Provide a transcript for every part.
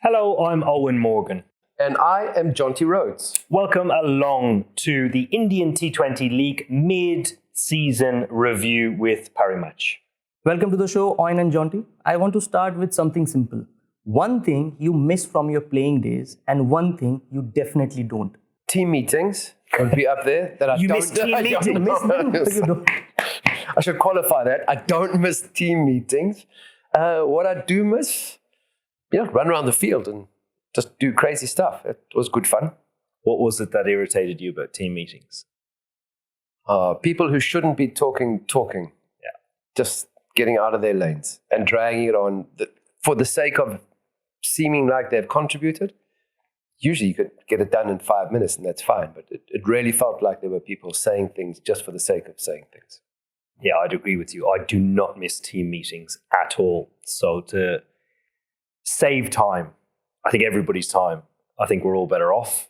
Hello, I'm Eoin Morgan. And I am Jonty Rhodes. Welcome along to the Indian T20 League mid-season review with Parimatch. Welcome to the show, Eoin and Jonty. I want to start with something simple. One thing you miss from your playing days and one thing you definitely don't. Team meetings would be up there. That You miss team meetings? You don't. I should qualify that. I don't miss team meetings. What I do miss, run around the field and just do crazy stuff. It was good fun. What was it that irritated you about team meetings? People who shouldn't be talking. Yeah. Just getting out of their lanes and dragging it on for the sake of seeming like they've contributed. Usually you could get it done in 5 minutes and that's fine. But it really felt like there were people saying things just for the sake of saying things. Yeah, I'd agree with you. I do not miss team meetings at all. So to save time, I think everybody's time, I think we're all better off.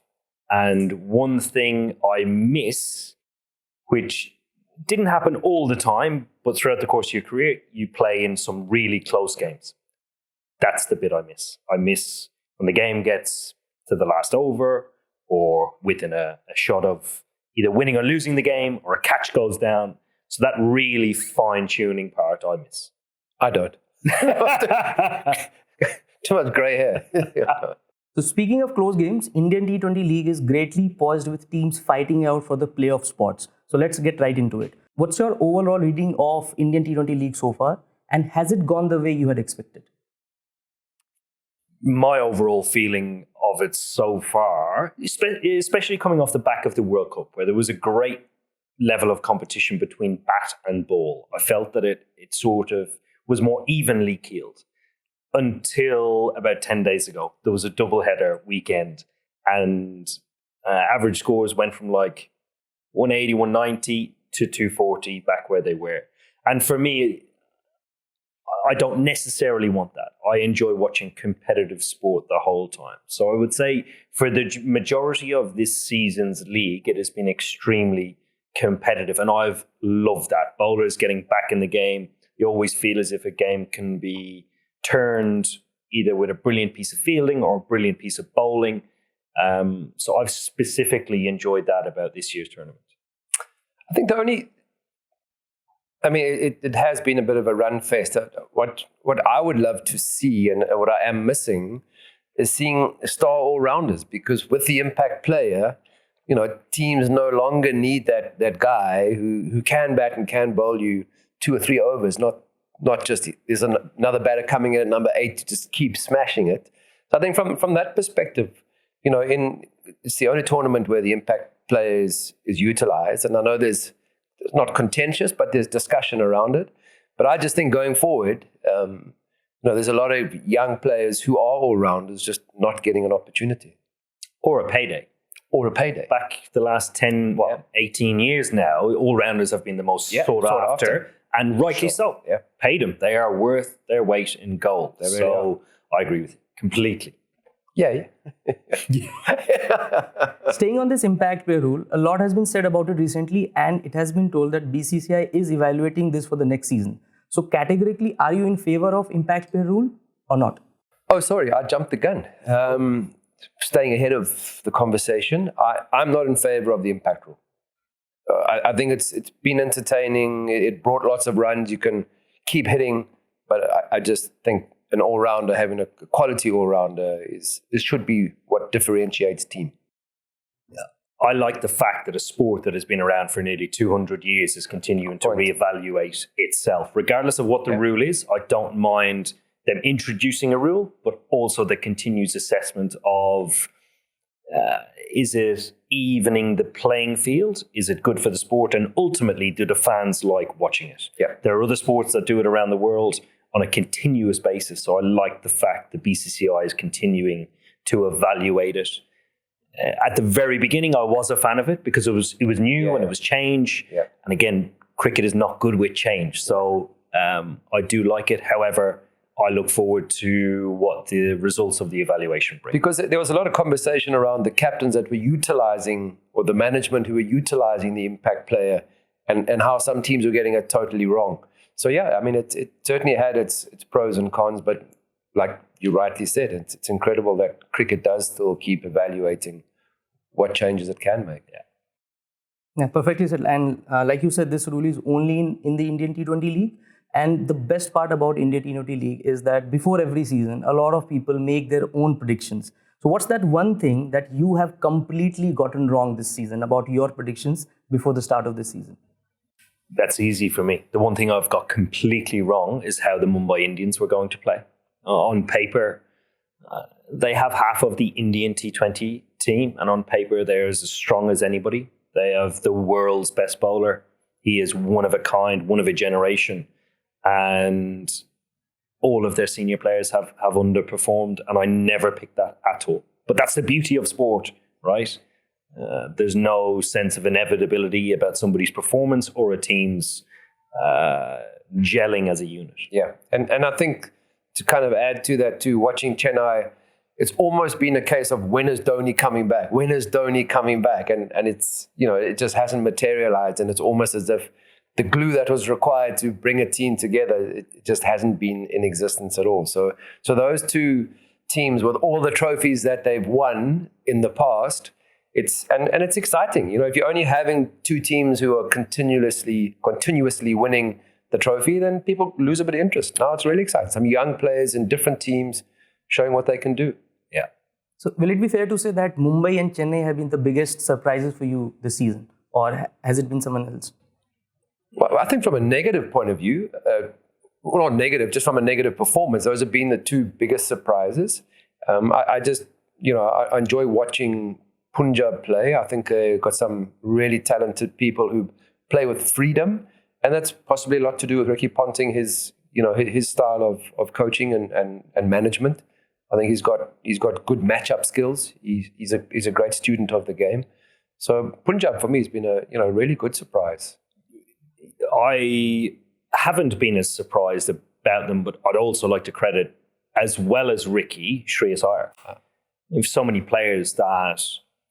And one thing I miss, which didn't happen all the time, but throughout the course of your career, you play in some really close games. That's the bit I miss. I miss when the game gets to the last over or within a shot of either winning or losing the game or a catch goes down. So that really fine-tuning part I miss. I don't. Too much grey hair. So speaking of close games, Indian T20 League is greatly poised with teams fighting out for the playoff spots. So let's get right into it. What's your overall reading of Indian T20 League so far? And has it gone the way you had expected? My overall feeling of it so far, especially coming off the back of the World Cup, where there was a great level of competition between bat and ball, I felt that it sort of was more evenly keeled until about 10 days ago. There was a double-header weekend and average scores went from like 180, 190 to 240 back where they were. And for me, I don't necessarily want that. I enjoy watching competitive sport the whole time. So I would say for the majority of this season's league, it has been extremely competitive. And I've loved that. Bowlers getting back in the game. You always feel as if a game can be turned either with a brilliant piece of fielding or a brilliant piece of bowling. So I've specifically enjoyed that about this year's tournament. I think it has been a bit of a run fest. What I would love to see and what I am missing is seeing star all-rounders, because with the impact player, teams no longer need that guy who can bat and can bowl you 2 or 3 overs, not just there's another batter coming in at number 8 to just keep smashing it. So I think from that perspective, it's the only tournament where the impact player is utilized. And I know it's not contentious, but there's discussion around it. But I just think going forward, there's a lot of young players who are all-rounders just not getting an opportunity. Or a payday. Back the last 10, 18 years now, all-rounders have been the most sought after. And rightly so. Yeah. Paid them. They are worth their weight in gold. So I agree with you completely. Yeah. Staying on this impact player rule, a lot has been said about it recently, and it has been told that BCCI is evaluating this for the next season. So categorically, are you in favor of impact player rule or not? Oh, sorry, I jumped the gun. Staying ahead of the conversation, I'm not in favor of the impact rule. I think it's been entertaining. It brought lots of runs. You can keep hitting, but I just think an all-rounder, having a quality all-rounder, should be what differentiates team. Yeah. I like the fact that a sport that has been around for nearly 200 years is continuing to reevaluate itself. Regardless of what the rule is, I don't mind them introducing a rule, but also the continuous assessment of is it evening the playing field? Is it good for the sport? And ultimately, do the fans like watching it? Yeah. There are other sports that do it around the world on a continuous basis. So I like the fact that BCCI is continuing to evaluate it. At the very beginning, I was a fan of it because it was new and it was change. Yeah. And again, cricket is not good with change. So I do like it. However, I look forward to what the results of the evaluation bring. Because there was a lot of conversation around the captains that were utilizing, or the management who were utilizing the impact player, and how some teams were getting it totally wrong. So yeah, I mean, it certainly had its pros and cons, but like you rightly said, it's incredible that cricket does still keep evaluating what changes it can make. Yeah, perfectly said. And like you said, this rule is only in the Indian T20 League. And the best part about Indian T20 League is that before every season, a lot of people make their own predictions. So what's that one thing that you have completely gotten wrong this season about your predictions before the start of the season? That's easy for me. The one thing I've got completely wrong is how the Mumbai Indians were going to play. On paper, they have half of the Indian T20 team, and on paper, they're as strong as anybody. They have the world's best bowler. He is one of a kind, one of a generation. And all of their senior players have underperformed, and I never picked that at all. But that's the beauty of sport, right? There's no sense of inevitability about somebody's performance or a team's gelling as a unit. Yeah, and I think to kind of add to that too, watching Chennai, it's almost been a case of when is Dhoni coming back? When is Dhoni coming back? And it's, it just hasn't materialized, and it's almost as if the glue that was required to bring a team together, it just hasn't been in existence at all. So those two teams, with all the trophies that they've won in the past, it's exciting. If you're only having two teams who are continuously winning the trophy, then people lose a bit of interest. Now it's really exciting. Some young players in different teams showing what they can do. Yeah. So will it be fair to say that Mumbai and Chennai have been the biggest surprises for you this season, or has it been someone else? Well, I think from a negative point of view, well, not negative, just from a negative performance, those have been the two biggest surprises. I just, I enjoy watching Punjab play. I think they've got some really talented people who play with freedom, and that's possibly a lot to do with Ricky Ponting, his style of coaching and management. I think he's got good matchup skills. He's a great student of the game. So Punjab for me has been a really good surprise. I haven't been as surprised about them, but I'd also like to credit, as well as Ricky, Shreyas Iyer. We have so many players that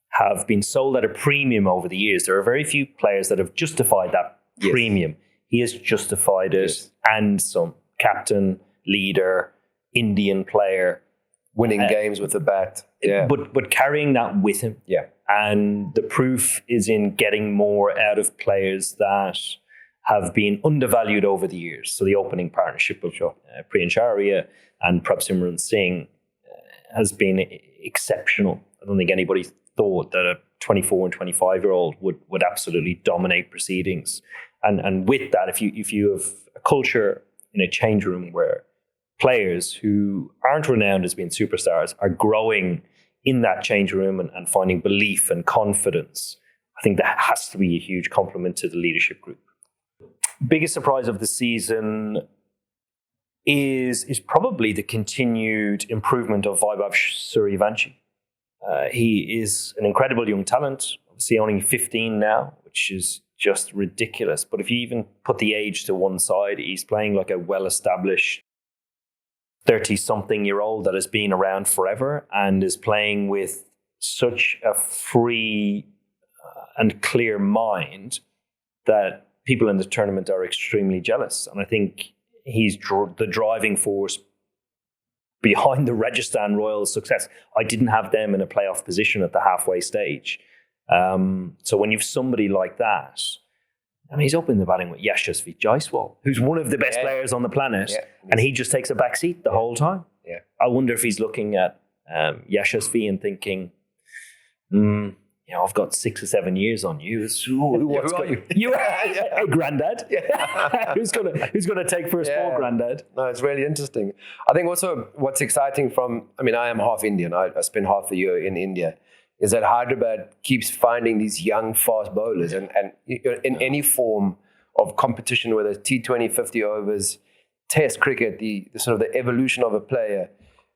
have been sold at a premium over the years. There are very few players that have justified that premium. He has justified it, and some. Captain, leader, Indian player. Winning games with the bat. Yeah. But carrying that with him. Yeah. And the proof is in getting more out of players that have been undervalued over the years. So the opening partnership of Priyansharya and Prabhsimran Singh has been exceptional. I don't think anybody thought that a 24 and 25-year-old would absolutely dominate proceedings. And with that, if you have a culture in a change room where players who aren't renowned as being superstars are growing in that change room and finding belief and confidence, I think that has to be a huge compliment to the leadership group. Biggest surprise of the season is probably the continued improvement of Vaibhav Suryavanshi. He is an incredible young talent, obviously only 15 now, which is just ridiculous. But if you even put the age to one side, he's playing like a well-established 30-something-year-old that has been around forever and is playing with such a free and clear mind that people in the tournament are extremely jealous. And I think he's the driving force behind the Rajasthan Royals' success. I didn't have them in a playoff position at the halfway stage. So when you've somebody like that, I mean, he's opening the batting with Yashasvi Jaiswal, who's one of the best players on the planet, and he just takes a back seat the whole time. Yeah. I wonder if he's looking at Yashasvi and thinking, I've got 6 or 7 years on you. Who are you? You are granddad. Yeah. who's gonna take first ball, granddad? No, it's really interesting. I think also what's exciting I am half Indian. I spent half the year in India. Is that Hyderabad keeps finding these young, fast bowlers. And in any form of competition, whether it's T20, 50 overs, Test cricket, the sort of the evolution of a player,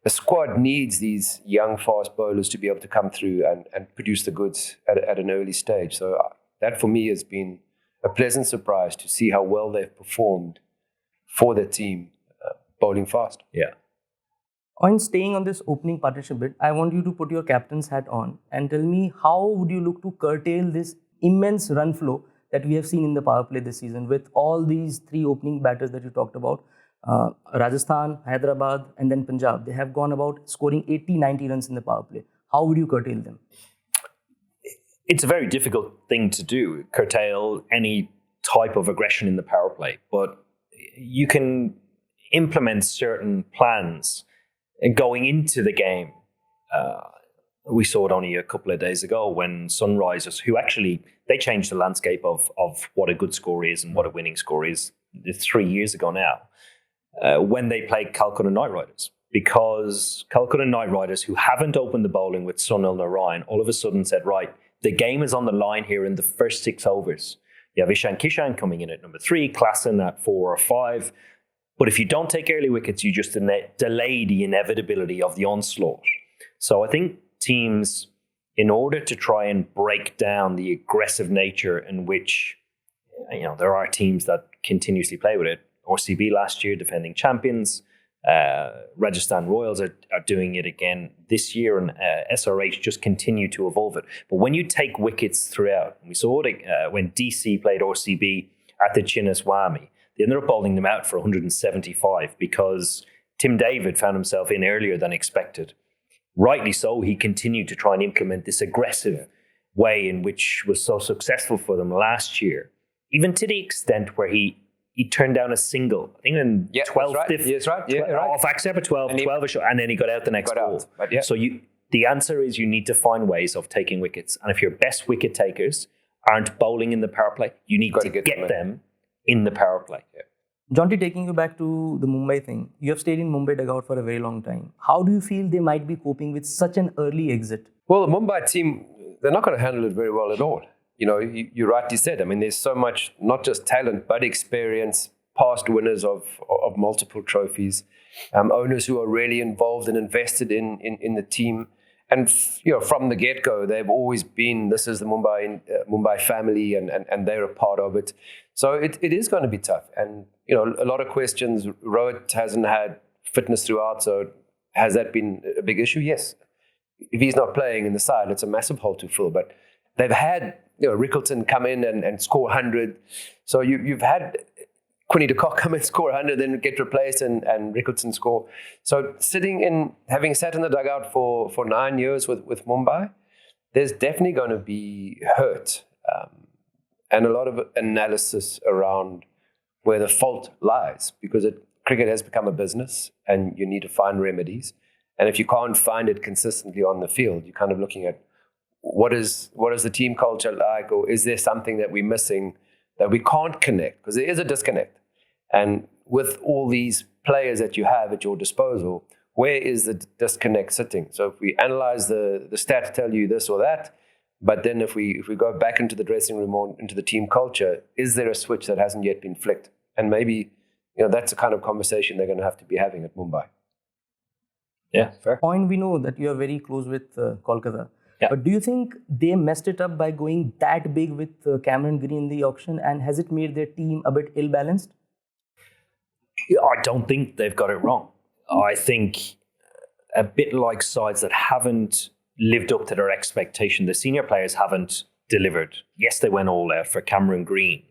the squad needs these young, fast bowlers to be able to come through and produce the goods at an early stage. So that for me has been a pleasant surprise to see how well they've performed for their team bowling fast. Yeah. On staying on this opening partnership bit, I want you to put your captain's hat on and tell me how would you look to curtail this immense run flow that we have seen in the power play this season with all these 3 opening batters that you talked about. Rajasthan, Hyderabad, and then Punjab, they have gone about scoring 80, 90 runs in the power play. How would you curtail them? It's a very difficult thing to do, curtail any type of aggression in the power play, but you can implement certain plans going into the game. We saw it only a couple of days ago when Sunrisers, who actually, they changed the landscape of what a good score is and what a winning score is. It's 3 years ago now, when they played Calcutta Knight Riders. Because Calcutta Knight Riders, who haven't opened the bowling with Sunil Narayan, all of a sudden said, right, the game is on the line here in the first 6 overs. You have Ishan Kishan coming in at number 3, Klassen at 4 or 5. But if you don't take early wickets, you just delay the inevitability of the onslaught. So I think teams, in order to try and break down the aggressive nature in which, there are teams that continuously play with it. RCB last year, defending champions. Rajasthan Royals are doing it again this year, and SRH just continue to evolve it. But when you take wickets throughout, we saw it when DC played RCB at the Chinnaswamy, they ended up bowling them out for 175 because Tim David found himself in earlier than expected. Rightly so, he continued to try and implement this aggressive way in which was so successful for them last year, even to the extent where he turned down a single, I think in 12th. That's right. Off accept 12, 12 and then he got out the next ball. So the answer is you need to find ways of taking wickets. And if your best wicket takers aren't bowling in the power play, you need to get them in the power play. Yeah. Jonty, taking you back to the Mumbai thing, you have stayed in Mumbai dugout for a very long time. How do you feel they might be coping with such an early exit? Well, the Mumbai team, they're not going to handle it very well at all. You rightly said, there's so much, not just talent, but experience, past winners of multiple trophies, owners who are really involved and invested in the team. And, from the get-go, they've always been, this is the Mumbai family, and they're a part of it. So it is going to be tough. And, a lot of questions. Rohit hasn't had fitness throughout, so has that been a big issue? Yes. If he's not playing in the side, it's a massive hole to fill. But they've had, Rickleton come in and score 100. So you've had Quinny de Kock come and score 100, then get replaced and Rickleton score. So having sat in the dugout for 9 years with Mumbai, there's definitely going to be hurt and a lot of analysis around where the fault lies, because cricket has become a business and you need to find remedies. And if you can't find it consistently on the field, you're kind of looking at what is the team culture like, or is there something that we're missing that we can't connect? Because there is a disconnect. And with all these players that you have at your disposal, where is the disconnect sitting? So if we analyze the stats tell you this or that, but then if we go back into the dressing room or into the team culture, is there a switch that hasn't yet been flicked? And maybe that's the kind of conversation they're going to have to be having at Mumbai. Yeah, fair. Point, we know that you are very close with Kolkata. Yeah. But do you think they messed it up by going that big with Cameron Green in the auction, and has it made their team a bit ill-balanced? I don't think they've got it wrong. I think a bit like sides that haven't lived up to their expectation, the senior players haven't delivered. Yes, they went all out for Cameron Green,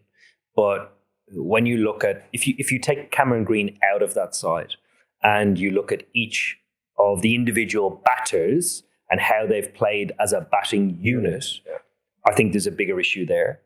but when you look at, if you take Cameron Green out of that side and you look at each of the individual batters and how they've played as a batting unit, I think there's a bigger issue there.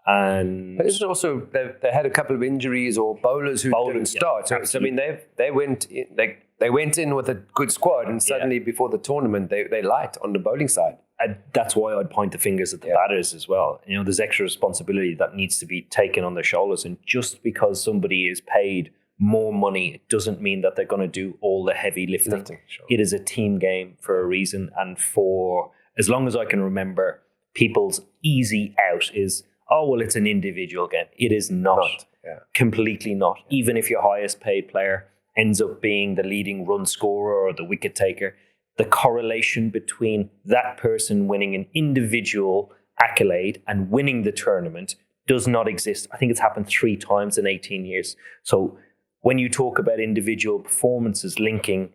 But isn't it also they had a couple of injuries or bowlers who didn't start? So I mean, they went in with a good squad, and suddenly before the tournament they light on the bowling side. And that's why I'd point the fingers at the batters as well. There's extra responsibility that needs to be taken on their shoulders, and just because somebody is paid more money, it doesn't mean that they're going to do all the heavy lifting. Sure. It is a team game for a reason, and for as long as I can remember, people's easy out is, oh, well, it's an individual game. It is not. Completely not. Even if your highest paid player ends up being the leading run scorer or the wicket taker, the correlation between that person winning an individual accolade and winning the tournament does not exist. I think it's happened 3 times in 18 years. So when you talk about individual performances linking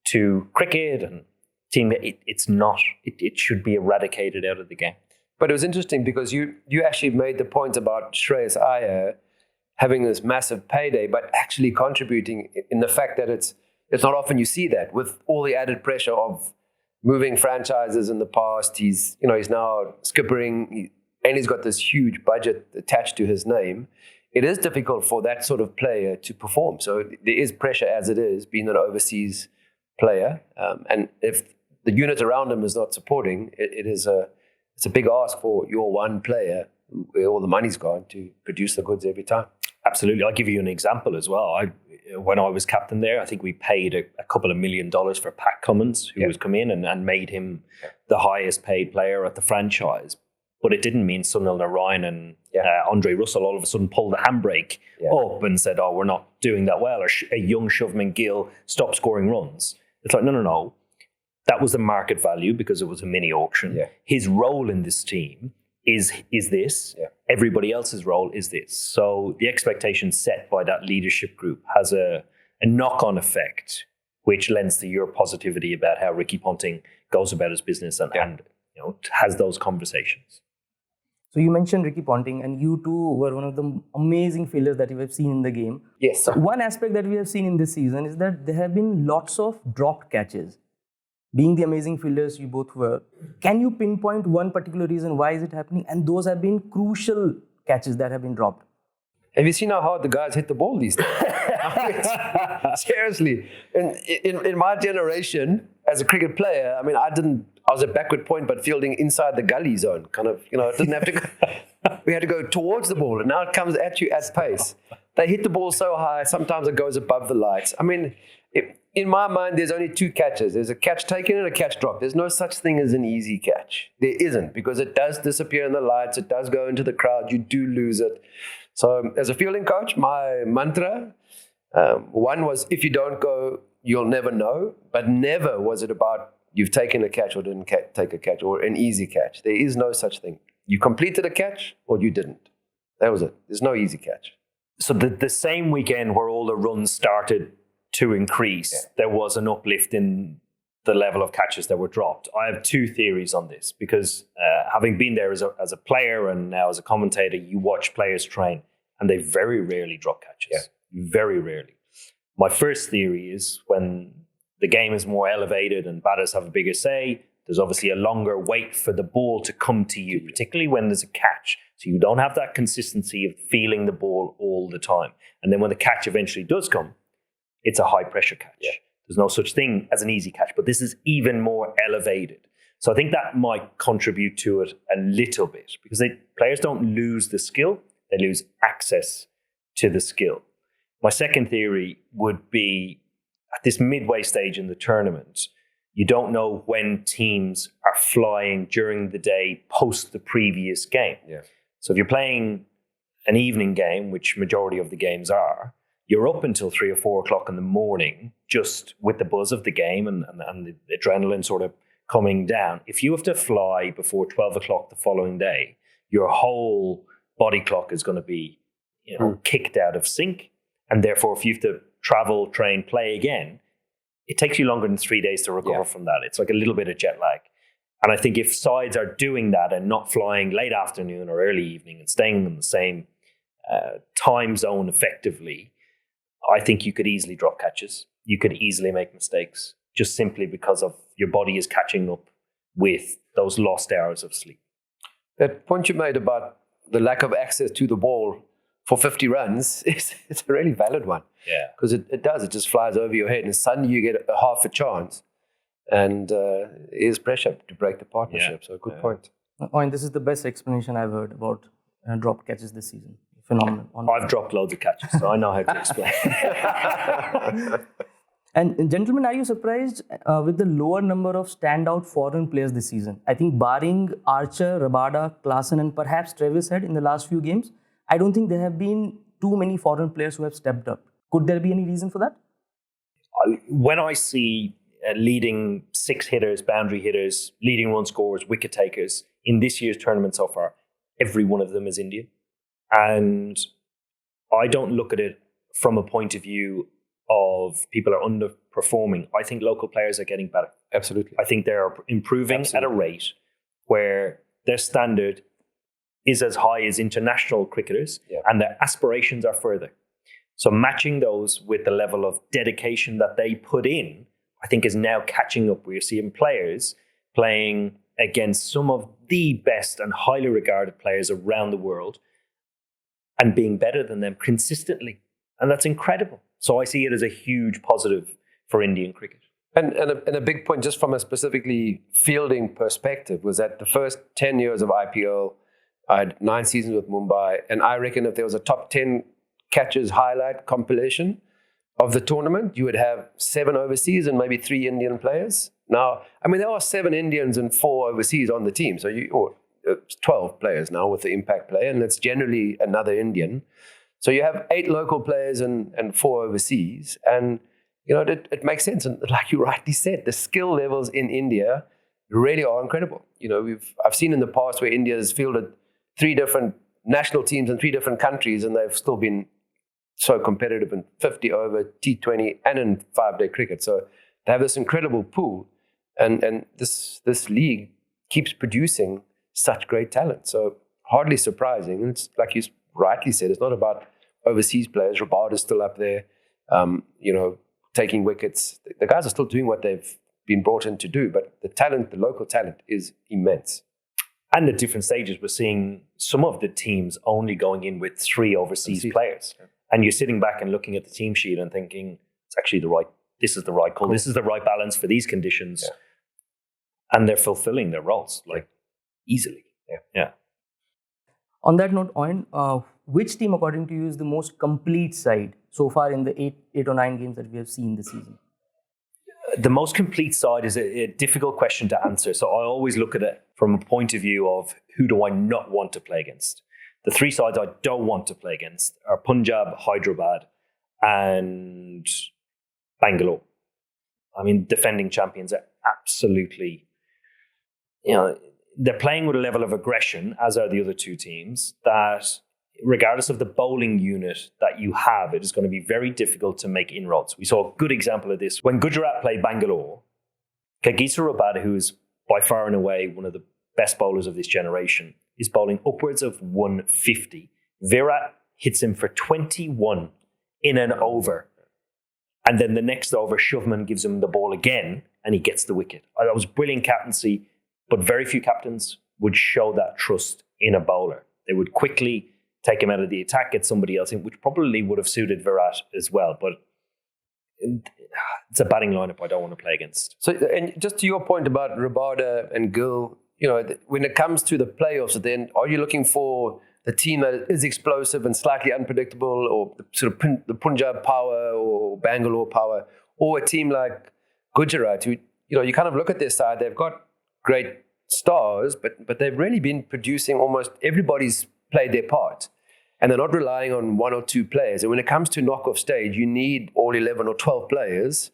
to cricket and team, it's not. It should be eradicated out of the game. But it was interesting because you actually made the point about Shreyas Iyer having this massive payday, but actually contributing in the fact that it's not often you see that with all the added pressure of moving franchises in the past. He's now skippering, and he's got this huge budget attached to his name. It is difficult for that sort of player to perform. So there is pressure as it is, being an overseas player. And if the unit around him is not supporting, it's a big ask for your one player, where all the money's gone, to produce the goods every time. Absolutely. I'll give you an example as well. When I was captain there, I think we paid a couple of $1 million for Pat Cummins, who was come in and made him the highest paid player at the franchise. But it didn't mean Sunil Narayan and Andre Russell all of a sudden pulled the handbrake up and said, we're not doing that well. Or a young Shuvman Gill stopped scoring runs. It's like, no. That was the market value because it was a mini auction. Yeah. His role in this team is this. Yeah. Everybody else's role is this. So the expectation set by that leadership group has a knock-on effect, which lends to your positivity about how Ricky Ponting goes about his business and has those conversations. So you mentioned Ricky Ponting, and you too were one of the amazing fielders that you have seen in the game. Yes. So one aspect that we have seen in this season is that there have been lots of dropped catches. Being the amazing fielders you both were, can you pinpoint one particular reason why is it happening? And those have been crucial catches that have been dropped. Have you seen how hard the guys hit the ball these days? Seriously. In my generation, as a cricket player, I was at backward point, but fielding inside the gully zone. It didn't have to go. We had to go towards the ball, and now it comes at you at pace. They hit the ball so high, sometimes it goes above the lights. In my mind, there's only two catches. There's a catch taken and a catch dropped. There's no such thing as an easy catch. There isn't, because it does disappear in the lights. It does go into the crowd. You do lose it. So as a fielding coach, my mantra, one was, if you don't go, you'll never know. But never was it about you've taken a catch or didn't take a catch or an easy catch. There is no such thing. You completed a catch or you didn't. That was it. There's no easy catch. So the same weekend where all the runs started to increase, there was an uplift in the level of catches that were dropped. I have two theories on this, because having been there as a player and now as a commentator, you watch players train and they very rarely drop catches. Very rarely. My first theory is when the game is more elevated and batters have a bigger say, there's obviously a longer wait for the ball to come to you, particularly when there's a catch. So you don't have that consistency of feeling the ball all the time. And then when the catch eventually does come, it's a high pressure catch. Yeah. There's no such thing as an easy catch, but this is even more elevated. So I think that might contribute to it a little bit, because players don't lose the skill, they lose access to the skill. My second theory would be, at this midway stage in the tournament, you don't know when teams are flying during the day post the previous game. Yeah. So if you're playing an evening game, which majority of the games are, you're up until 3 or 4 o'clock in the morning, just with the buzz of the game and the adrenaline sort of coming down. If you have to fly before 12 o'clock the following day, your whole body clock is going to be kicked out of sync. And therefore, if you have to travel, train, play again, it takes you longer than 3 days to recover from that. It's like a little bit of jet lag. And I think if sides are doing that and not flying late afternoon or early evening and staying in the same time zone effectively, I think you could easily drop catches. You could easily make mistakes, just simply because of your body is catching up with those lost hours of sleep. That point you made about the lack of access to the ball for 50 runs, it's a really valid one. Yeah. Because it just flies over your head, and suddenly you get a half a chance. And is pressure to break the partnership. Yeah. So good point. And this is the best explanation I've heard about dropped catches this season. Phenomenal. I've dropped loads of catches, so I know how to explain. And gentlemen, are you surprised with the lower number of standout foreign players this season? I think barring Archer, Rabada, Klaasen, and perhaps Travis Head in the last few games, I don't think there have been too many foreign players who have stepped up. Could there be any reason for that? When I see leading 6 hitters, boundary hitters, leading run scorers, wicket takers in this year's tournament so far, every one of them is Indian. And I don't look at it from a point of view of people are underperforming. I think local players are getting better. Absolutely. I think they're improving at a rate where their standard is as high as international cricketers, Yeah. and their aspirations are further. So matching those with the level of dedication that they put in, I think is now catching up. We're seeing players playing against some of the best and highly regarded players around the world and being better than them consistently. And that's incredible. So I see it as a huge positive for Indian cricket. And a big point, just from a specifically fielding perspective, was that the first 10 years of IPL, I had 9 seasons with Mumbai, and I reckon if there was a top 10 catches highlight compilation of the tournament, you would have 7 overseas and maybe 3 Indian players. Now, I mean, there are 7 Indians and 4 overseas on the team, so it's 12 players now with the impact player, and it's generally another Indian. So you have 8 local players and 4 overseas, and it makes sense. And like you rightly said, the skill levels in India really are incredible. I've seen in the past where India has fielded 3 different national teams in 3 different countries, and they've still been so competitive in 50 over, T20, and in 5-day cricket. So they have this incredible pool, and this league keeps producing such great talent. So hardly surprising. And it's like you rightly said, it's not about overseas players. Rabada's still up there, taking wickets. The guys are still doing what they've been brought in to do, but the local talent is immense. And at different stages, we're seeing some of the teams only going in with 3 overseas players. Yeah. And you're sitting back and looking at the team sheet and thinking, it's actually this is the right call. Cool. This is the right balance for these conditions. Yeah. And they're fulfilling their roles, easily. Yeah. On that note, Eoin, which team, according to you, is the most complete side so far in the 8 or 9 games that we have seen this season? The most complete side is a difficult question to answer. So I always look at it from a point of view of who do I not want to play against. The 3 sides I don't want to play against are Punjab, Hyderabad, and Bangalore. I mean, defending champions are absolutely, they're playing with a level of aggression, as are the other 2 teams, that regardless of the bowling unit that you have, it is going to be very difficult to make inroads. We saw a good example of this when Gujarat played Bangalore. Kagisa Rabada, who is by far and away one of the best bowlers of this generation, is bowling upwards of 150. Virat hits him for 21 in an over. And then the next over, Shuvman gives him the ball again, and he gets the wicket. That was brilliant captaincy, but very few captains would show that trust in a bowler. They would quickly take him out of the attack, get somebody else in, which probably would have suited Virat as well. But it's a batting lineup I don't want to play against. So, and just to your point about Rabada and Gill, when it comes to the playoffs, then are you looking for the team that is explosive and slightly unpredictable, or the Punjab power or Bangalore power, or a team like Gujarat, who you kind of look at their side, they've got great stars, but they've really been producing, almost everybody's played their part, and they're not relying on 1 or 2 players. And when it comes to knock-off stage, you need all 11 or 12 players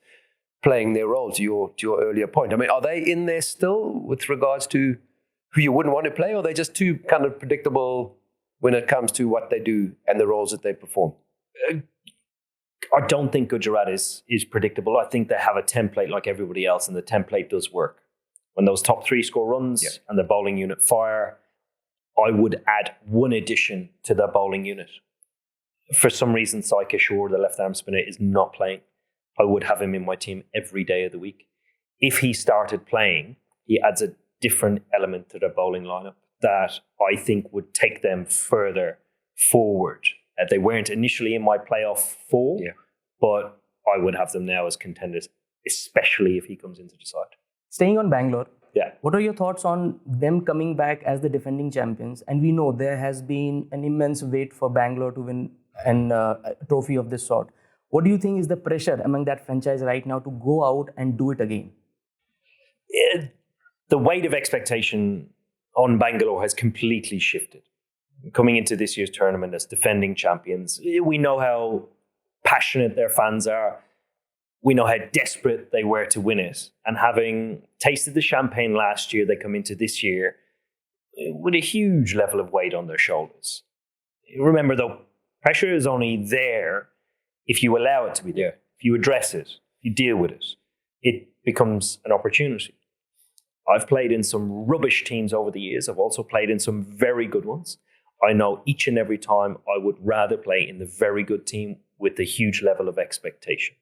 playing their role, to your earlier point. I mean, are they in there still with regards to who you wouldn't want to play, or are they just too kind of predictable when it comes to what they do and the roles that they perform? I don't think Gujarat is predictable. I think they have a template like everybody else, and the template does work. When those top 3 score runs and the bowling unit fire, I would add 1 addition to the bowling unit. For some reason, Sai Kishore, the left-arm spinner, is not playing. I would have him in my team every day of the week. If he started playing, he adds a different element to their bowling lineup that I think would take them further forward. They weren't initially in my playoff 4, but I would have them now as contenders, especially if he comes into the side. Staying on Bangalore, what are your thoughts on them coming back as the defending champions? And we know there has been an immense wait for Bangalore to win a trophy of this sort. What do you think is the pressure among that franchise right now to go out and do it again? The weight of expectation on Bangalore has completely shifted. Coming into this year's tournament as defending champions, we know how passionate their fans are. We know how desperate they were to win it. And having tasted the champagne last year, they come into this year with a huge level of weight on their shoulders. Remember, though, pressure is only there if you allow it to be there. If you address it, if you deal with it, it becomes an opportunity. I've played in some rubbish teams over the years. I've also played in some very good ones. I know each and every time I would rather play in the very good team with a huge level of expectation.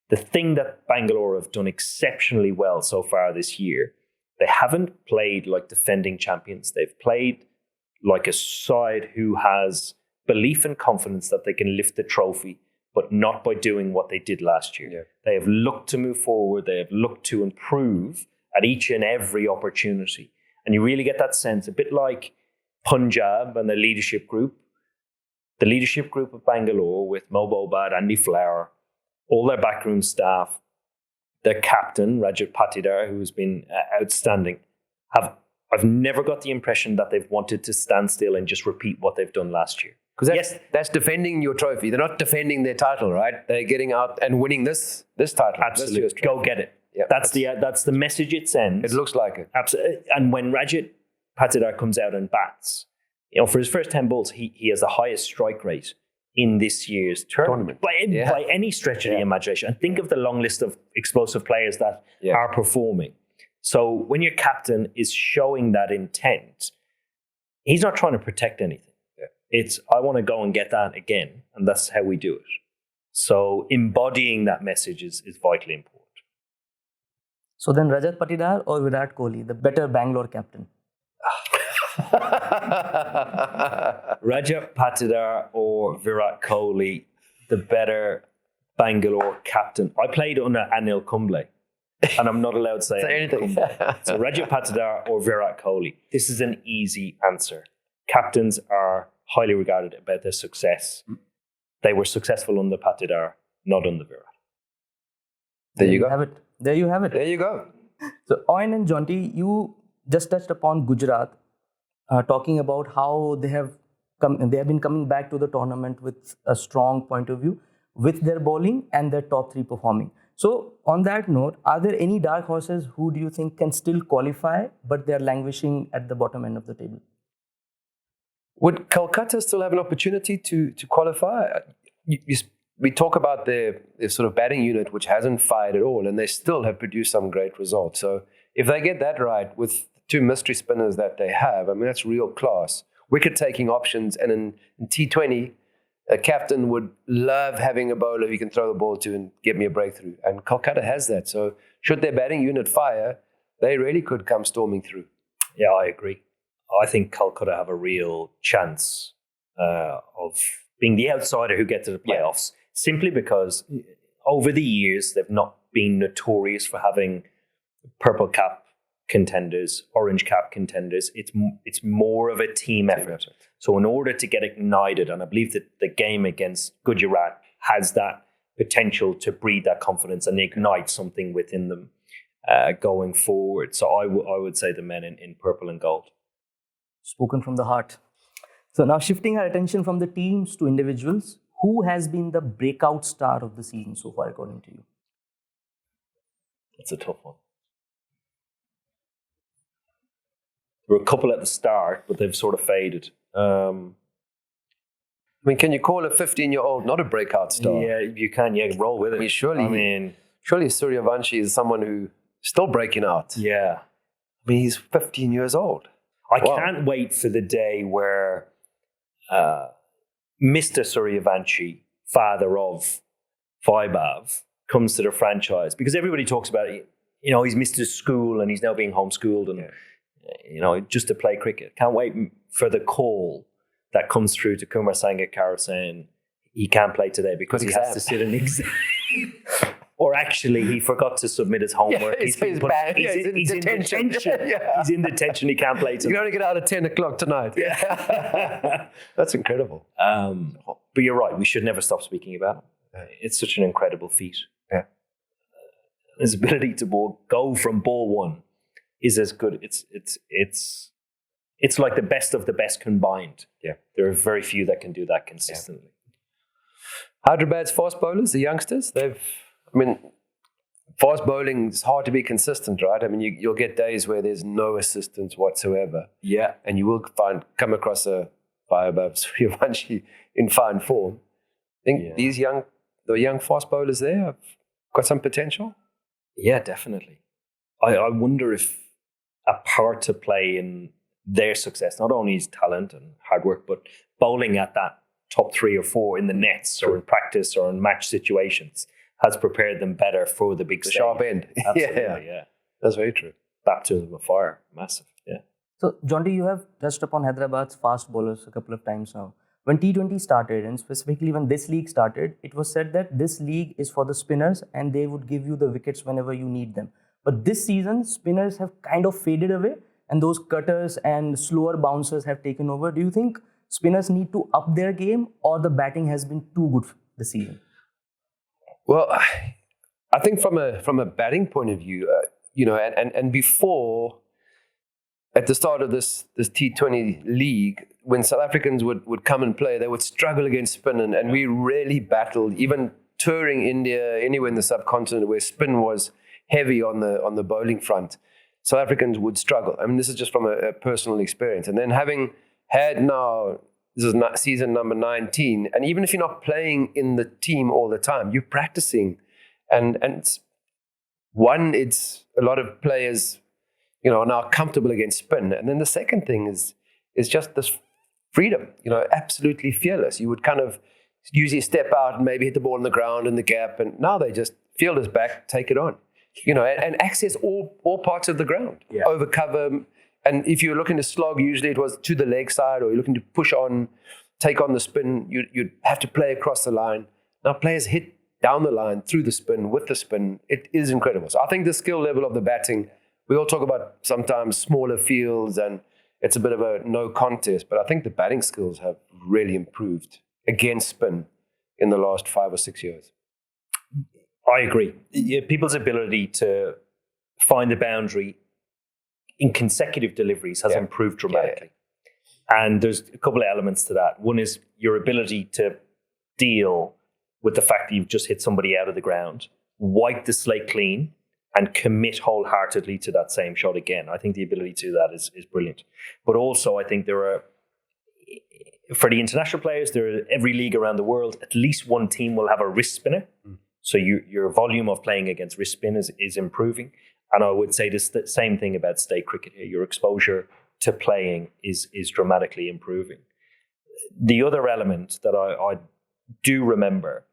The thing that Bangalore have done exceptionally well so far this year, they haven't played like defending champions. They've played like a side who has belief and confidence that they can lift the trophy, but not by doing what they did last year. Yeah. They have looked to move forward. They have looked to improve at each and every opportunity. And you really get that sense, a bit like Punjab and the leadership group. The leadership group of Bangalore with Mo Bobad, Andy Flower, all their backroom staff, their captain, Rajat Patidar, who has been outstanding, I've never got the impression that they've wanted to stand still and just repeat what they've done last year. Because that's defending your trophy. They're not defending their title, right? They're getting out and winning this title. Absolutely. Go get it. Yeah, that's the message it sends. It looks like it. Absolutely. And when Rajat Patidar comes out and bats, for his first 10 balls, he has the highest strike rate in this year's tournament. By any stretch of the imagination. And think of the long list of explosive players that are performing. So when your captain is showing that intent, he's not trying to protect anything. Yeah. It's, I want to go and get that again. And that's how we do it. So embodying that message is vitally important. So then Rajat Patidar or Virat Kohli, the better Bangalore captain? Rajat Patidar or Virat Kohli, the better Bangalore captain. I played under Anil Kumble, and I'm not allowed to say anything. So Rajat Patidar or Virat Kohli. This is an easy answer. Captains are highly regarded about their success. They were successful under Patidar, not under Virat. There you go. There you have it. There you go. So Eoin and Jonty, you just touched upon Gujarat, talking about how they have been coming back to the tournament with a strong point of view with their bowling and their top three performing. So on that note, are there any dark horses who do you think can still qualify, but they are languishing at the bottom end of the table? Would Kolkata still have an opportunity to qualify? We talk about their sort of batting unit, which hasn't fired at all, and they still have produced some great results. So if they get that right with two mystery spinners that they have, I mean, that's real class. Wicket-taking options, and in T20, a captain would love having a bowler who can throw the ball to and get me a breakthrough. And Kolkata has that. So should their batting unit fire, they really could come storming through. Yeah, I agree. I think Kolkata have a real chance of being the outsider who gets to the playoffs, simply because over the years, they've not been notorious for having purple cap contenders, orange cap contenders. It's more of a team effort. So in order to get ignited, and I believe that the game against Gujarat has that potential to breed that confidence and ignite something within them going forward. So I would say the men in purple and gold. Spoken from the heart. So now shifting our attention from the teams to individuals, who has been the breakout star of the season so far, according to you? That's a tough one. There were a couple at the start, but they've sort of faded. I mean, can you call a 15-year-old not a breakout star? Yeah, you can. Yeah, roll with it. I mean, surely Suryavanshi is someone who's still breaking out. Yeah. I mean, he's 15 years old. I can't wait for the day where Mr. Suryavanshi, father of Vaibhav, comes to the franchise. Because everybody talks about it. He's missed his school and he's now being homeschooled and, just to play cricket. Can't wait for the call that comes through to Kumar Sangakkara saying he can't play today because he has to sit an exam. Or actually, he forgot to submit his homework. He's in detention. He's in detention. He can't play tonight. You got to get out at 10 o'clock tonight. Yeah. That's incredible. But you're right. We should never stop speaking about it. It's such an incredible feat. Yeah. His ability to go from ball one is as good. It's like the best of the best combined. Yeah. There are very few that can do that consistently. Yeah. Hyderabad's fast bowlers, the youngsters, fast bowling is hard to be consistent, right? I mean, you'll get days where there's no assistance whatsoever. Yeah. And you will come across a Vaibhav Suryavanshi in fine form. I think the young fast bowlers there have got some potential. Yeah, definitely. I wonder if a part to play in their success. Not only his talent and hard work, but bowling at that top 3 or 4 in the nets or in practice or in match situations has prepared them better for the big The stage. sharp end. Absolutely, yeah. That's very true. Baptism of fire, massive, yeah. So, Jonty, you have touched upon Hyderabad's fast bowlers a couple of times now. When T20 started, and specifically when this league started, it was said that this league is for the spinners and they would give you the wickets whenever you need them. But this season, spinners have kind of faded away and those cutters and slower bouncers have taken over. Do you think spinners need to up their game, or the batting has been too good this season? Well, I think from a batting point of view, and before, at the start of this T20 league, when South Africans would come and play, they would struggle against spin, and we really battled, even touring India, anywhere in the subcontinent where spin was heavy on the bowling front. South Africans would struggle. I mean, this is just from a personal experience. And then having had now, this is season number 19, and even if you're not playing in the team all the time, you're practicing. And it's a lot of players, are now comfortable against spin. And then the second thing is just this freedom, absolutely fearless. You would kind of usually step out and maybe hit the ball in the ground in the gap, and now they just fielders back, take it on, and access all parts of the ground, over cover. And if you're looking to slog, usually it was to the leg side, or you're looking to push on, take on the spin, you'd have to play across the line. Now players hit down the line, through the spin, with the spin. It is incredible. So I think the skill level of the batting, we all talk about sometimes smaller fields and it's a bit of a no contest, but I think the batting skills have really improved against spin in the last 5 or 6 years. I agree. People's ability to find the boundary in consecutive deliveries has improved dramatically. And there's a couple of elements to that. One is your ability to deal with the fact that you've just hit somebody out of the ground, wipe the slate clean, and commit wholeheartedly to that same shot again. I think the ability to do that is brilliant. But also, I think there are, for the international players, every league around the world, at least one team will have a wrist spinner. So your volume of playing against wrist spin is improving. And I would say the same thing about state cricket here. Your exposure to playing is dramatically improving. The other element that I do remember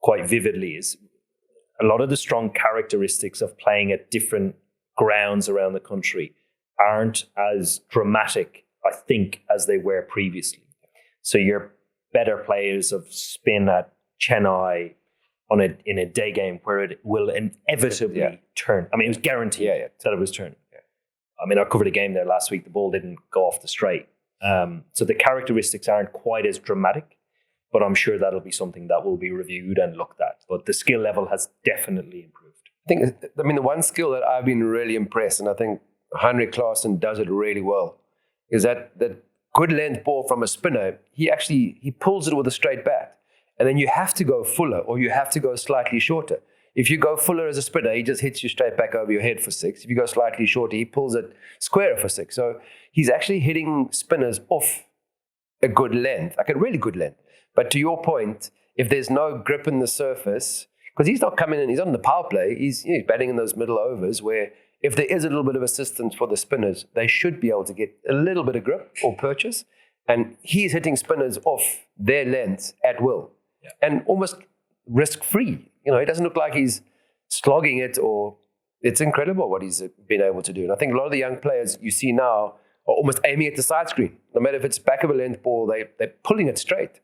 quite vividly is a lot of the strong characteristics of playing at different grounds around the country aren't as dramatic, I think, as they were previously. So you're better players of spin at Chennai in a day game where it will inevitably turn. I mean, it was guaranteed that it was turning. I mean, I covered a game there last week. The ball didn't go off the straight. So the characteristics aren't quite as dramatic, but I'm sure that'll be something that will be reviewed and looked at. But the skill level has definitely improved. I mean, the one skill that I've been really impressed, and I think Heinrich Klaasen does it really well, is that good length ball from a spinner, he pulls it with a straight bat. And then you have to go fuller, or you have to go slightly shorter. If you go fuller as a spinner, he just hits you straight back over your head for 6. If you go slightly shorter, he pulls it square for 6. So he's actually hitting spinners off a good length, like a really good length. But to your point, if there's no grip in the surface, because he's not coming in, he's on the power play, he's batting in those middle overs where if there is a little bit of assistance for the spinners, they should be able to get a little bit of grip or purchase. And he's hitting spinners off their lengths at will. And almost risk-free. He doesn't look like he's slogging it, or it's incredible what he's been able to do. And I think a lot of the young players you see now are almost aiming at the side screen. No matter if it's back of a length ball, they're pulling it straight.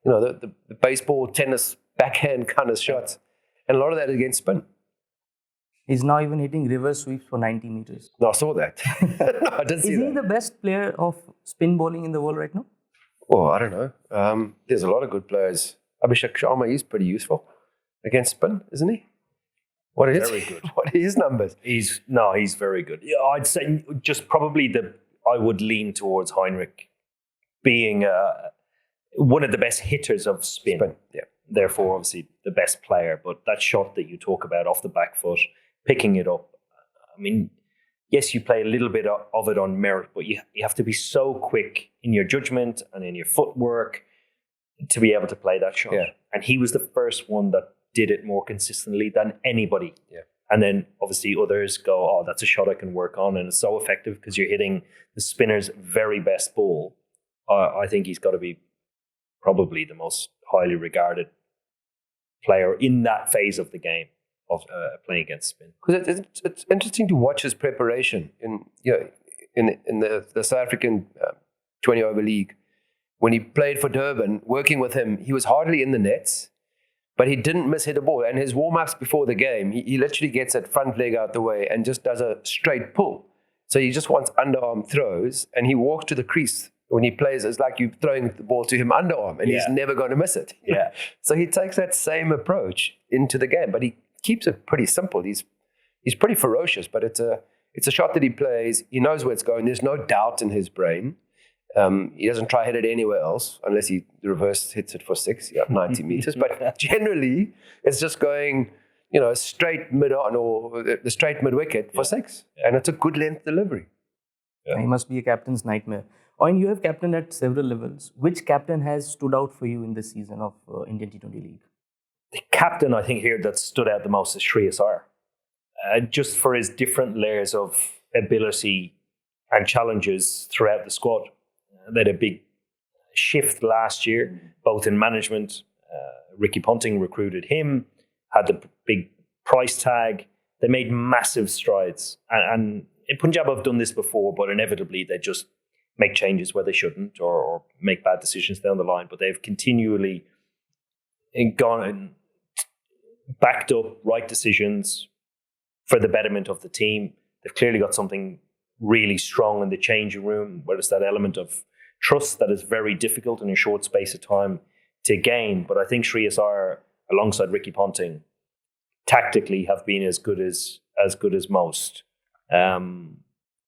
The baseball, tennis, backhand kind of shots. And a lot of that is against spin. He's now even hitting reverse sweeps for 90 meters. No, I saw that. No, I didn't see that. Is he the best player of spin bowling in the world right now? Oh, I don't know. There's a lot of good players. Abhishek Sharma, he's pretty useful against spin, isn't he? What is very good? What are his numbers? He's very good. Yeah, I'd say just probably I would lean towards Heinrich being one of the best hitters of spin. Therefore, obviously the best player. But that shot that you talk about off the back foot, picking it up. I mean, yes, you play a little bit of it on merit, but you have to be so quick in your judgment and in your footwork to be able to play that shot. And he was the first one that did it more consistently than anybody And then obviously others go, oh, that's a shot I can work on. And it's so effective because you're hitting the spinner's very best ball. I think he's got to be probably the most highly regarded player in that phase of the game of playing against spin. Because it's interesting to watch his preparation in the South African 20 over league. When he played for Durban, working with him, he was hardly in the nets, but he didn't miss hit a ball. And his warm-ups before the game, he literally gets that front leg out the way and just does a straight pull. So he just wants underarm throws, and he walks to the crease. When he plays, it's like you're throwing the ball to him underarm, and he's never going to miss it. Yeah. So he takes that same approach into the game, but he keeps it pretty simple. He's pretty ferocious, but it's a shot that he plays. He knows where it's going. There's no doubt in his brain. He doesn't try hit it anywhere else unless he reverse hits it for 90 meters. But generally, it's just going, straight mid on or the straight mid wicket for 6, and it's a good length delivery. Yeah. He must be a captain's nightmare. Eoin, you have captained at several levels. Which captain has stood out for you in this season of Indian T20 League? The captain, I think, here that stood out the most is Shreyas Iyer. Just for his different layers of ability and challenges throughout the squad. They had a big shift last year, both in management. Ricky Ponting recruited him, had the big price tag. They made massive strides. And Punjab have done this before, but inevitably they just make changes where they shouldn't or make bad decisions down the line. But they've continually gone and backed up right decisions for the betterment of the team. They've clearly got something really strong in the changing room, where it's that element of trust that is very difficult in a short space of time to gain. But I think Shreyas Iyer, alongside Ricky Ponting, tactically have been as good as most. And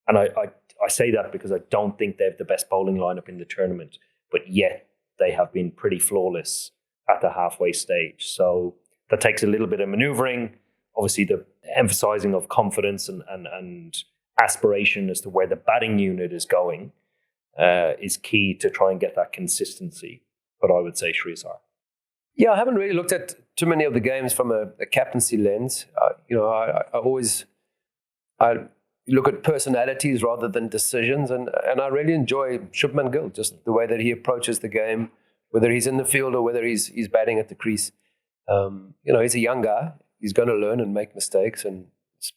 I say that because I don't think they have the best bowling lineup in the tournament, but yet they have been pretty flawless at the halfway stage. So that takes a little bit of manoeuvring. Obviously, the emphasizing of confidence and aspiration as to where the batting unit is going is key to try and get that consistency. But I would say Shreyas Iyer. Yeah, I haven't really looked at too many of the games from a captaincy lens. I look at personalities rather than decisions, and I really enjoy Shubman Gill, just the way that he approaches the game, whether he's in the field or whether he's batting at the crease. He's a young guy. He's going to learn and make mistakes and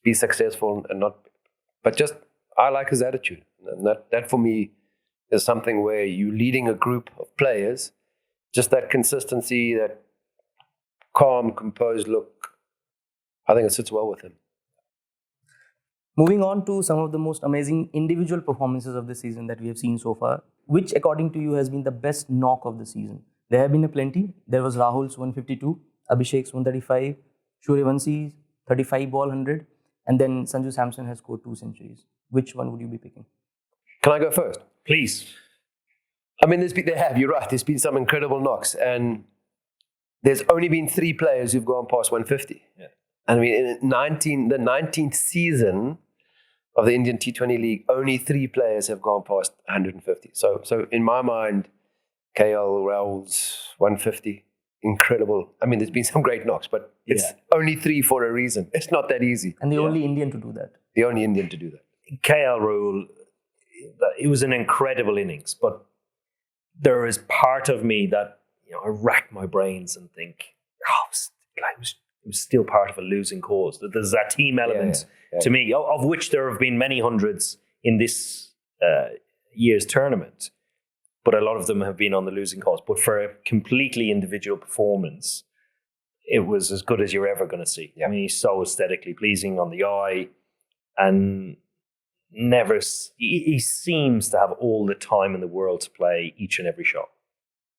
be successful and not. But just I like his attitude, and that for me is something where you're leading a group of players. Just that consistency, that calm, composed look, I think it sits well with him. Moving on to some of the most amazing individual performances of the season that we have seen so far, which according to you has been the best knock of the season? There have been a plenty. There was Rahul's 152, Abhishek's 135, Suryavansi's 35 ball 100, and then Sanju Samson has scored 2 centuries. Which one would you be picking? Can I go first? Please. I mean, you're right, there's been some incredible knocks, and there's only been 3 players who've gone past 150. Yeah. I mean, in the 19th season of the Indian T20 League, only 3 players have gone past 150. So in my mind, KL Rahul's 150, incredible. I mean, there's been some great knocks, but it's only 3 for a reason. It's not that easy. And the only Indian to do that. The only Indian to do that. KL Rahul, it was an incredible innings, but there is part of me that I rack my brains and think, it was still part of a losing cause. There's that team element to me, of which there have been many hundreds in this year's tournament, but a lot of them have been on the losing cause. But for a completely individual performance, it was as good as you're ever going to see. Yeah. I mean, he's so aesthetically pleasing on the eye, and he seems to have all the time in the world to play each and every shot.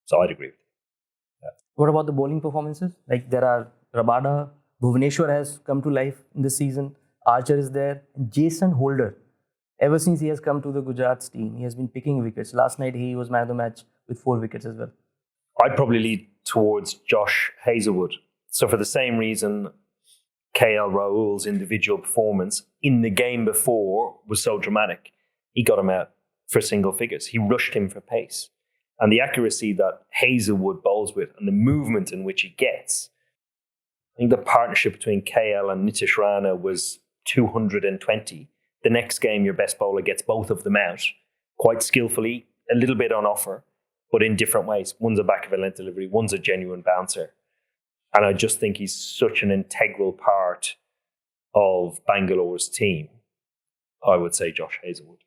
So I'd agree with you. Yeah. What about the bowling performances? Like there are Rabada, Bhuvaneshwar has come to life in this season, Archer is there, and Jason Holder. Ever since he has come to the Gujarat's team, he has been picking wickets. Last night he was man of the match with 4 wickets as well. I'd probably lead towards Josh Hazelwood. So for the same reason, KL Rahul's individual performance in the game before was so dramatic. He got him out for single figures. He rushed him for pace. And the accuracy that Hazelwood bowls with and the movement in which he gets, I think the partnership between KL and Nitish Rana was 220. The next game, your best bowler gets both of them out quite skillfully, a little bit on offer, but in different ways. One's a back of a length delivery, one's a genuine bouncer. And I just think he's such an integral part of Bangalore's team. I would say Josh Hazelwood.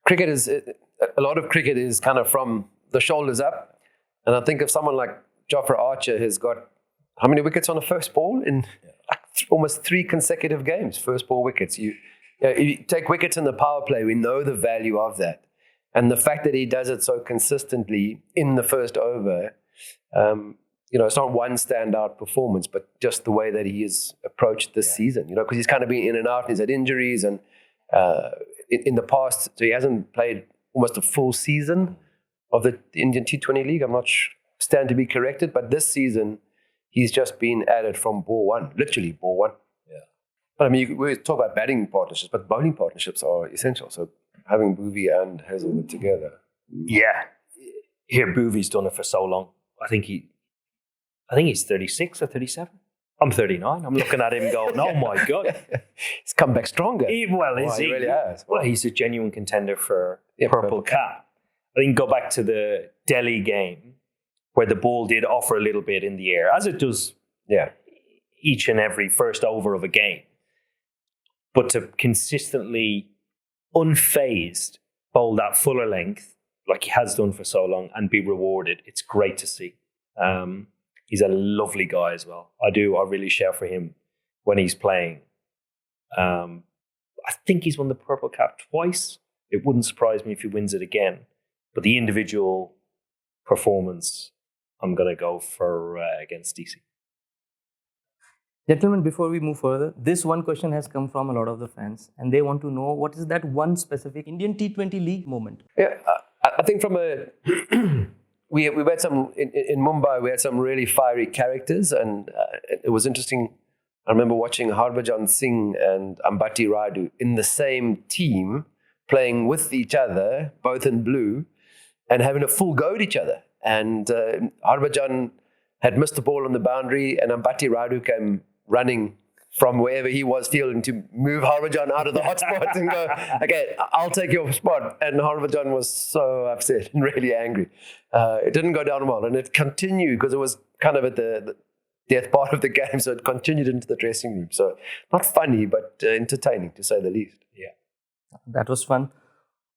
Cricket is, a lot of cricket is kind of from the shoulders up. And I think of someone like Jofra Archer has got how many wickets on a first ball in almost 3 consecutive games, first ball wickets. You take wickets in the power play, we know the value of that. And the fact that he does it so consistently in the first over, it's not one standout performance, but just the way that he has approached this season, because he's kind of been in and out, he's had injuries, and in the past, so he hasn't played almost a full season of the Indian T20 League. I'm not stand to be corrected, but this season, he's just been added from ball one, literally ball one. Yeah. But I mean, we talk about batting partnerships, but bowling partnerships are essential. So having Bhuvi and Hazelwood together. Yeah. Here, Bhuvi's done it for so long. I think he's 36 or 37. I'm 39. I'm looking at him going, oh my God. He's come back stronger. He really has. Well, he's a genuine contender for Purple Cap. I think go back to the Delhi game where the ball did offer a little bit in the air, as it does each and every first over of a game. But to consistently, unfazed, bowl that fuller length, like he has done for so long, and be rewarded, it's great to see. He's a lovely guy as well. I really shout for him when he's playing. I think he's won the Purple Cap twice. It wouldn't surprise me if he wins it again. But the individual performance, I'm going to go for against DC. Gentlemen, before we move further, this one question has come from a lot of the fans, and they want to know what is that one specific Indian T20 League moment? Yeah, I think from a... we had some... In Mumbai, we had some really fiery characters, and it was interesting. I remember watching Harbhajan Singh and Ambati Rayudu in the same team, playing with each other, both in blue, and having a full go at each other. And Harbhajan had missed the ball on the boundary, and Ambati Rayudu came running from wherever he was fielding to move Harbhajan out of the hotspot and go, okay, I'll take your spot. And Harbhajan was so upset and really angry. It didn't go down well, and it continued because it was kind of at the death part of the game, so it continued into the dressing room. So not funny, but entertaining, to say the least. Yeah. That was fun.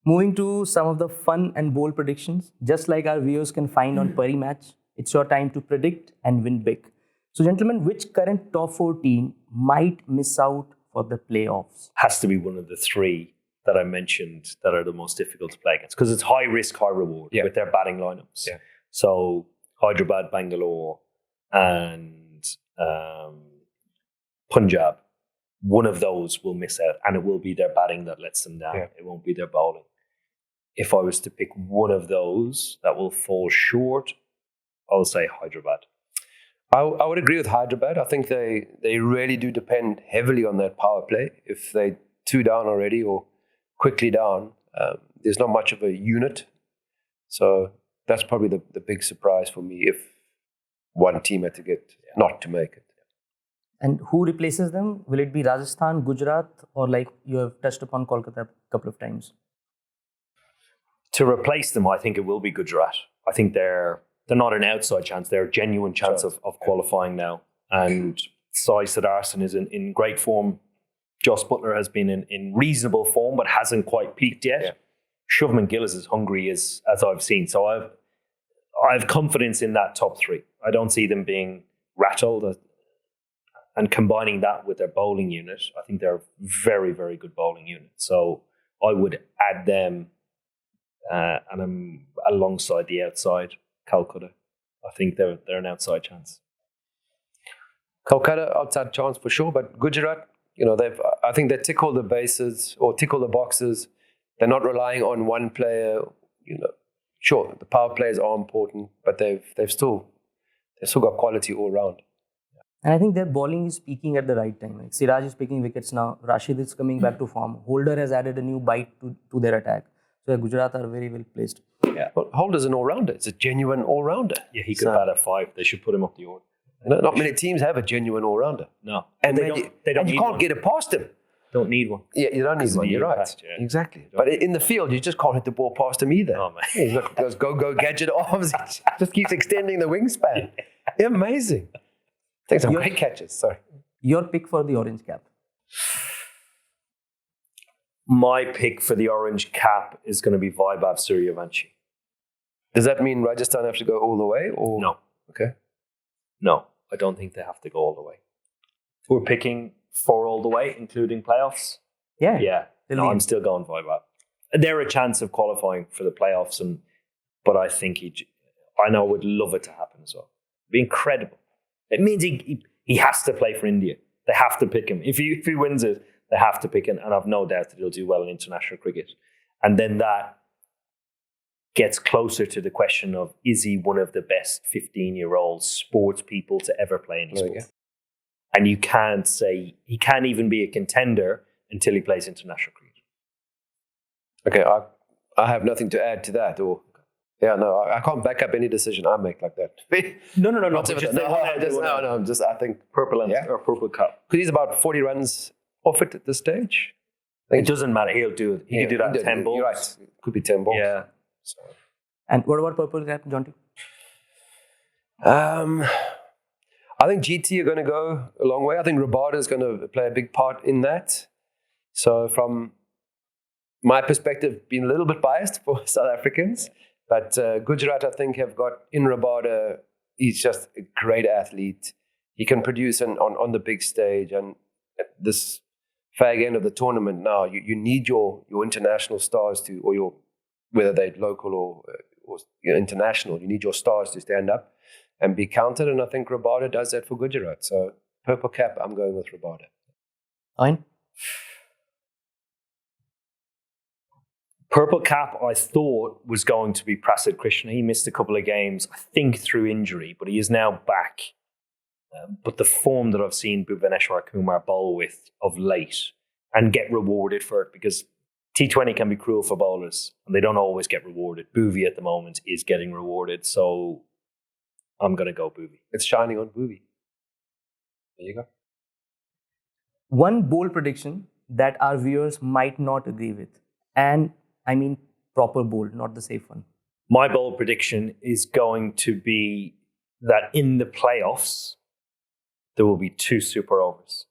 Moving to some of the fun and bold predictions, just like our viewers can find on Pari Match, it's your time to predict and win big. So, gentlemen, which current top 4 team might miss out for the playoffs? Has to be one of the 3 that I mentioned that are the most difficult to play against, because it's high risk, high reward with their batting lineups. Yeah. So, Hyderabad, Bangalore, and Punjab, one of those will miss out, and it will be their batting that lets them down. Yeah. It won't be their bowling. If I was to pick one of those that will fall short, I'll say Hyderabad. I would agree with Hyderabad. I think they really do depend heavily on that power play. If they're 2 down already or quickly down, there's not much of a unit. So that's probably the big surprise for me if one team had to get not to make it. And who replaces them? Will it be Rajasthan, Gujarat, or like you have touched upon Kolkata a couple of times? To replace them, I think it will be Gujarat. I think they're not an outside chance. They're a genuine chance of qualifying now. And Sai Siddharthan is in great form. Jos Buttler has been in reasonable form, but hasn't quite peaked yet. Yeah. Shubman Gill is as hungry as I've seen. So I have confidence in that top 3. I don't see them being rattled. And combining that with their bowling unit, I think they're a very, very good bowling unit. So I would add them and I'm alongside the outside Calcutta. I think they're an outside chance. Calcutta, outside chance for sure, but Gujarat, I think they tick all the bases or tick all the boxes. They're not relying on one player. Sure, the power players are important, but they've still got quality all round. And I think their bowling is peaking at the right time. Like Siraj is picking wickets now. Rashid is coming back to form. Holder has added a new bite to their attack. So Gujarat are very well placed. Yeah. Well, Holder's an all-rounder. It's a genuine all-rounder. Yeah, he could bat at 5. They should put him up the order. Not many teams have a genuine all-rounder. No. And They don't and you need can't one. get it past him. Don't need one. Yeah, you don't need Because of one. the You're right. impact, yeah. Exactly. But in the field, you just can't hit the ball past him either. Oh, man. He's got those go gadget arms. He just keeps extending the wingspan. Yeah, amazing. Takes some great catches. Sorry. Your pick for the orange cap. My pick for the orange cap is going to be Vaibhav Suryavanshi. Does that mean Rajasthan have to go all the way? Or No. Okay. No, I don't think they have to go all the way. We're picking 4 all the way, including playoffs. Yeah. Yeah. No, I'm still going Vaibhav. They're a chance of qualifying for the playoffs, but I think I know would love it to happen as well. It'd be incredible. It means he has to play for India. They have to pick him. If he wins it, they have to pick him, and I've no doubt that he'll do well in international cricket. And then that gets closer to the question of, is he one of the best 15-year-old sports people to ever play any sport? And you can't say, he can't even be a contender until he plays international cricket. Okay, I have nothing to add to that. I can't back up any decision I make like that. No. I think purple or purple cup. Because he's about 40 runs off it at this stage. It doesn't matter. He'll do it. He can do that at 10 balls. You're right. It could be 10 balls. Yeah. So. And what about purple cap, Jonty? I think GT are going to go a long way. I think Rabada is going to play a big part in that. So from my perspective, being a little bit biased for South Africans, but Gujarat, I think, have got in Rabada. He's just a great athlete. He can produce on the big stage. And at this fag end of the tournament now, you need your international stars to, whether they're local or international, you need your stars to stand up and be counted. And I think Rabada does that for Gujarat. So purple cap, I'm going with Rabada. Eoin? Purple cap, I thought, was going to be Prasid Krishna. He missed a couple of games, I think, through injury, but he is now back. But the form that I've seen Bhuvaneshwar Kumar bowl with of late and get rewarded for it, because T20 can be cruel for bowlers and they don't always get rewarded. Bhuvi at the moment is getting rewarded, so I'm going to go Bhuvi. It's shining on Bhuvi. There you go. One bold prediction that our viewers might not agree with. And I mean proper bold, not the safe one. My bold prediction is going to be that in the playoffs, there will be 2 super overs.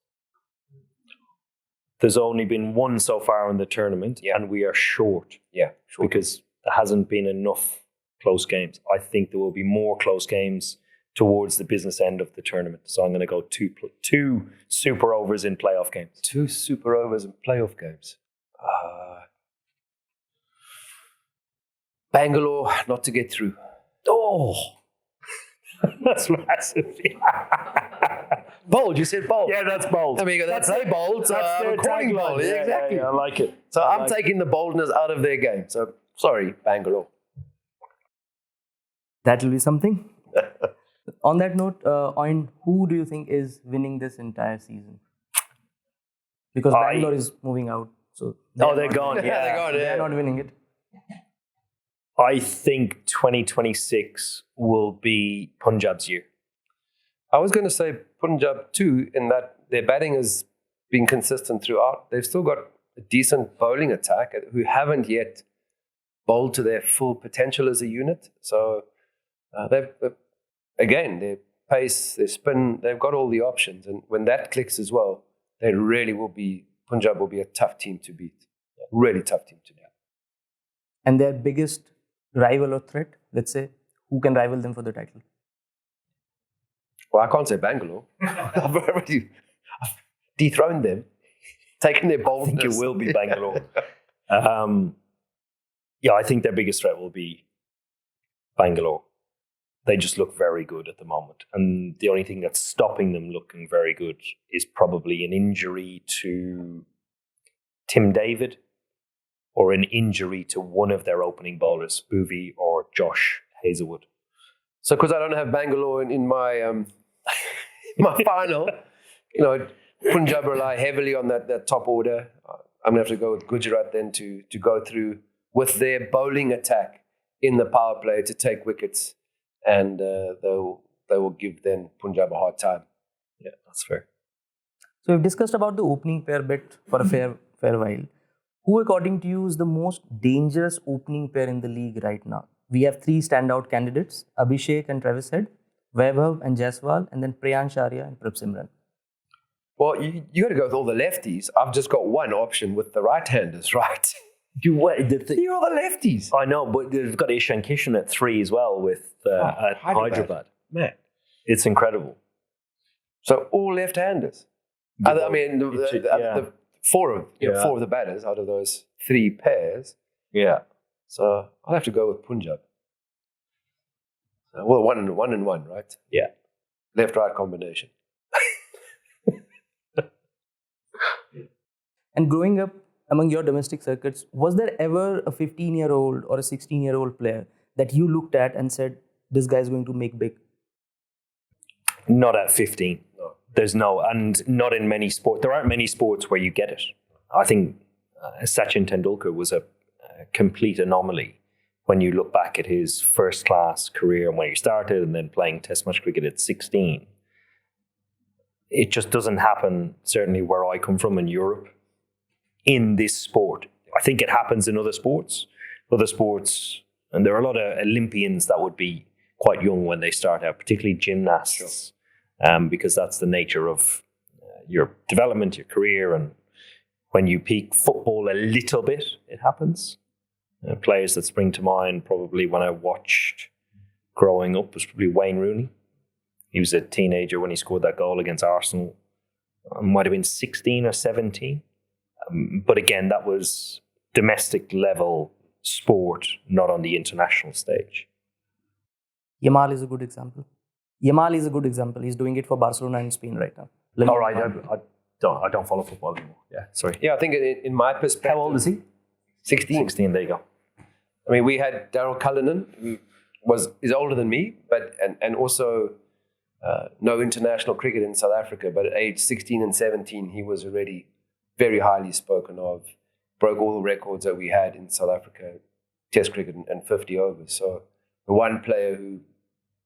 There's only been 1 so far in the tournament, and we are short. Yeah, sure. Because there hasn't been enough close games. I think there will be more close games towards the business end of the tournament. So I'm going to go 2 super overs in playoff games. 2 super overs in playoff games. Bangalore not to get through. Oh, that's massive. Bold, you said bold. Yeah, that's bold. I mean, that's play bold. So that's I'm calling bold. Yeah, exactly. Yeah, I like it. So I'm taking the boldness out of their game. So sorry, Bangalore. That will be something. On that note, Eoin, who do you think is winning this entire season? Because Bangalore is moving out. So they're gone. Yeah, they're gone. They're not winning it. I think 2026 will be Punjab's year. I was going to say Punjab too, in that their batting has been consistent throughout. They've still got a decent bowling attack who haven't yet bowled to their full potential as a unit. So again, their pace, their spin, they've got all the options. And when that clicks as well, they really will be, Punjab will be a tough team to beat. Really tough team to beat. And their biggest rival or threat, let's say, who can rival them for the title? Well, I can't say Bangalore. I've already dethroned them, taken their boldness. I think it will be Bangalore. I think their biggest threat will be Bangalore. They just look very good at the moment. And the only thing that's stopping them looking very good is probably an injury to Tim David or an injury to one of their opening bowlers, Bhuvi or Josh Hazelwood. So because I don't have Bangalore in my my final, Punjab rely heavily on that top order. I'm going to have to go with Gujarat then to go through with their bowling attack in the power play to take wickets. And they'll give then Punjab a hard time. Yeah, that's fair. So we've discussed about the opening pair bit for a fair while. Who, according to you, is the most dangerous opening pair in the league right now? We have 3 standout candidates: Abhishek and Travis Head, Vaibhav and Jaiswal, and then Priyansh Arya and Prab Simran. Well, you got to go with all the lefties. I've just got one option with the right-handers, right? You're all the lefties. I know, but they've got Ishan Kishan at 3 as well with at Hyderabad. Man. It's incredible. So all left-handers. The four of the batters out of those 3 pairs. Yeah. So I'll have to go with Punjab. Well, one and one, right? Yeah. Left-right combination. And growing up among your domestic circuits, was there ever a 15-year-old or a 16-year-old player that you looked at and said, this guy's going to make big? Not at 15. No. There's and not in many sports. There aren't many sports where you get it. I think Sachin Tendulkar was a complete anomaly when you look back at his first-class career and when he started and then playing Test match cricket at 16. It just doesn't happen, certainly where I come from in Europe, in this sport. I think it happens in other sports, and there are a lot of Olympians that would be quite young when they start out, particularly gymnasts, because that's the nature of your development, your career, and when you peak football a little bit, it happens. Players that spring to mind probably when I watched growing up was probably Wayne Rooney. He was a teenager when he scored that goal against Arsenal. Might have been 16 or 17. But again, that was domestic level sport, not on the international stage. Yamal is a good example. He's doing it for Barcelona and Spain right now. All right, I don't follow football anymore. Yeah, sorry. Yeah, I think in my perspective... How old is he? 16. 16, there you go. I mean, we had Daryl Cullinan, who is older than me, but and also no international cricket in South Africa, but at age 16 and 17, he was already very highly spoken of, broke all the records that we had in South Africa, Test cricket and 50 overs. So the one player who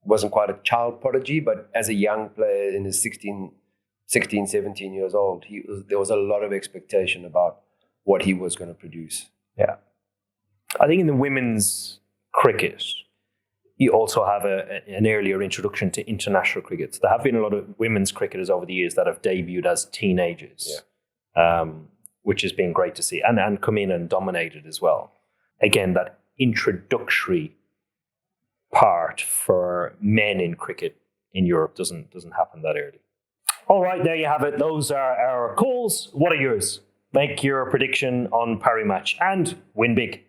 wasn't quite a child prodigy, but as a young player in his 16, 17 years old, there was a lot of expectation about what he was going to produce. Yeah. I think in the women's cricket, you also have an earlier introduction to international cricket. So there have been a lot of women's cricketers over the years that have debuted as teenagers, which has been great to see, and come in and dominated as well. Again, that introductory part for men in cricket in Europe doesn't happen that early. All right, there you have it. Those are our calls. What are yours? Make your prediction on Parry Match and win big.